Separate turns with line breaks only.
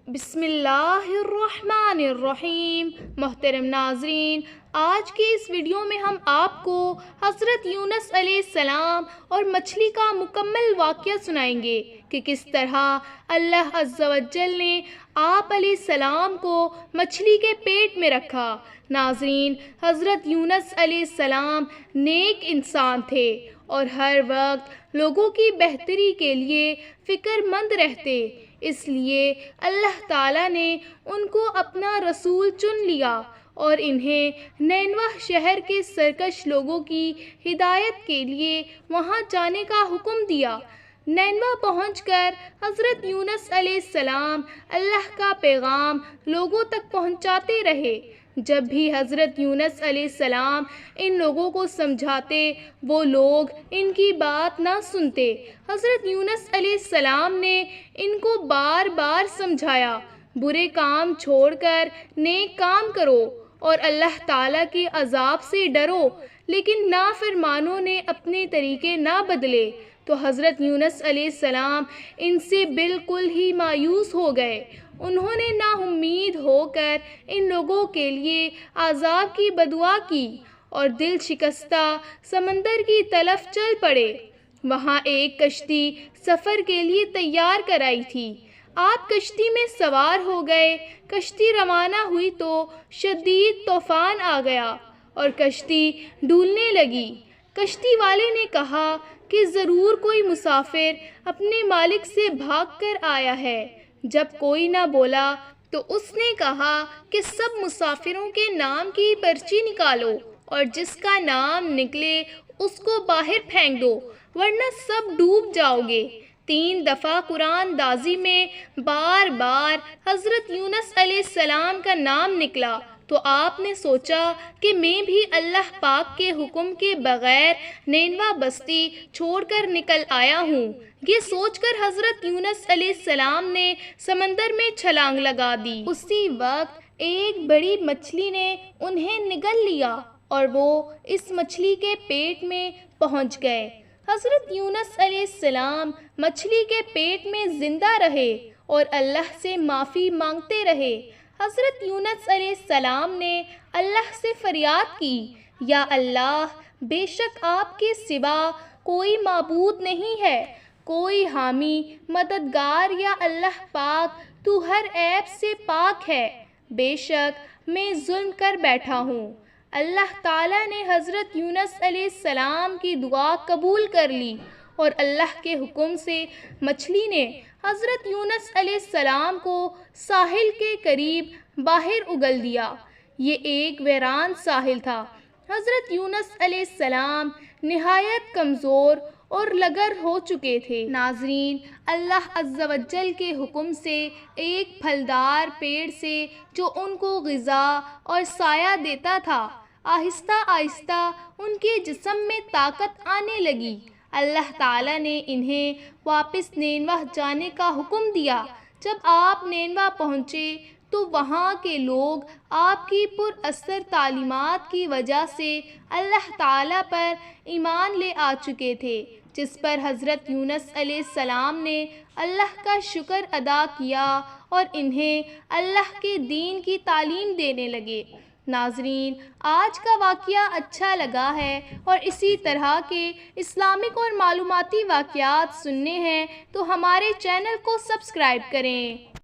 بسم اللہ الرحمن الرحیم۔ محترم ناظرین، آج کی اس ویڈیو میں ہم آپ کو حضرت یونس علیہ السلام اور مچھلی کا مکمل واقعہ سنائیں گے کہ کس طرح اللہ عز و جل نے آپ علیہ السلام کو مچھلی کے پیٹ میں رکھا۔ ناظرین، حضرت یونس علیہ السلام نیک انسان تھے اور ہر وقت لوگوں کی بہتری کے لیے فکر مند رہتے، اس لیے اللہ تعالیٰ نے ان کو اپنا رسول چن لیا اور انہیں نینوہ شہر کے سرکش لوگوں کی ہدایت کے لیے وہاں جانے کا حکم دیا۔ نینوہ پہنچ کر حضرت یونس علیہ السلام اللہ کا پیغام لوگوں تک پہنچاتے رہے۔ جب بھی حضرت یونس علیہ السلام ان لوگوں کو سمجھاتے، وہ لوگ ان کی بات نہ سنتے۔ حضرت یونس علیہ السلام نے ان کو بار بار سمجھایا، برے کام چھوڑ کر نیک کام کرو اور اللہ تعالیٰ کے عذاب سے ڈرو، لیکن نافرمانوں نے اپنے طریقے نہ بدلے تو حضرت یونس علیہ السلام ان سے بالکل ہی مایوس ہو گئے۔ انہوں نے نا امید ہو کر ان لوگوں کے لیے عذاب کی بدعا کی اور دل شکستہ سمندر کی طرف چل پڑے۔ وہاں ایک کشتی سفر کے لیے تیار کرائی تھی۔ آپ کشتی میں سوار ہو گئے۔ کشتی روانہ ہوئی تو شدید طوفان آ گیا اور کشتی ڈولنے لگی۔ کشتی والے نے کہا کہ ضرور کوئی مسافر اپنے مالک سے بھاگ کر آیا ہے۔ جب کوئی نہ بولا تو اس نے کہا کہ سب مسافروں کے نام کی پرچی نکالو اور جس کا نام نکلے اس کو باہر پھینک دو، ورنہ سب ڈوب جاؤ گے۔ 3 دفعہ قرآن دازی میں بار بار حضرت یونس علیہ السلام کا نام نکلا تو آپ نے سوچا کہ میں بھی اللہ پاک کے حکم کے بغیر نینوہ بستی چھوڑ کر نکل آیا ہوں۔ یہ سوچ کر حضرت یونس علیہ السلام نے سمندر میں چھلانگ لگا دی۔ اسی وقت ایک بڑی مچھلی نے انہیں نگل لیا اور وہ اس مچھلی کے پیٹ میں پہنچ گئے۔ حضرت یونس علیہ السلام مچھلی کے پیٹ میں زندہ رہے اور اللہ سے معافی مانگتے رہے۔ حضرت یونس علیہ السلام نے اللہ سے فریاد کی، یا اللہ، بے شک آپ کے سوا کوئی معبود نہیں ہے، کوئی حامی مددگار یا اللہ پاک، تو ہر عیب سے پاک ہے، بے شک میں ظلم کر بیٹھا ہوں۔ اللہ تعالیٰ نے حضرت یونس علیہ السلام کی دعا قبول کر لی اور اللہ کے حکم سے مچھلی نے حضرت یونس علیہ السلام کو ساحل کے قریب باہر اگل دیا۔ یہ ایک ویران ساحل تھا۔ حضرت یونس علیہ السلام نہایت کمزور اور لنگر ہو چکے تھے۔ ناظرین، اللہ عز و جل کے حکم سے ایک پھلدار پیڑ سے جو ان کو غذا اور سایہ دیتا تھا، آہستہ آہستہ ان کے جسم میں طاقت آنے لگی۔ اللہ تعالیٰ نے انہیں واپس نینوہ جانے کا حکم دیا۔ جب آپ نینوہ پہنچے تو وہاں کے لوگ آپ کی پر اثر تعلیمات کی وجہ سے اللہ تعالیٰ پر ایمان لے آ چکے تھے، جس پر حضرت یونس علیہ السلام نے اللہ کا شکر ادا کیا اور انہیں اللہ کے دین کی تعلیم دینے لگے۔ ناظرین، آج کا واقعہ اچھا لگا ہے اور اسی طرح کے اسلامک اور معلوماتی واقعات سننے ہیں تو ہمارے چینل کو سبسکرائب کریں۔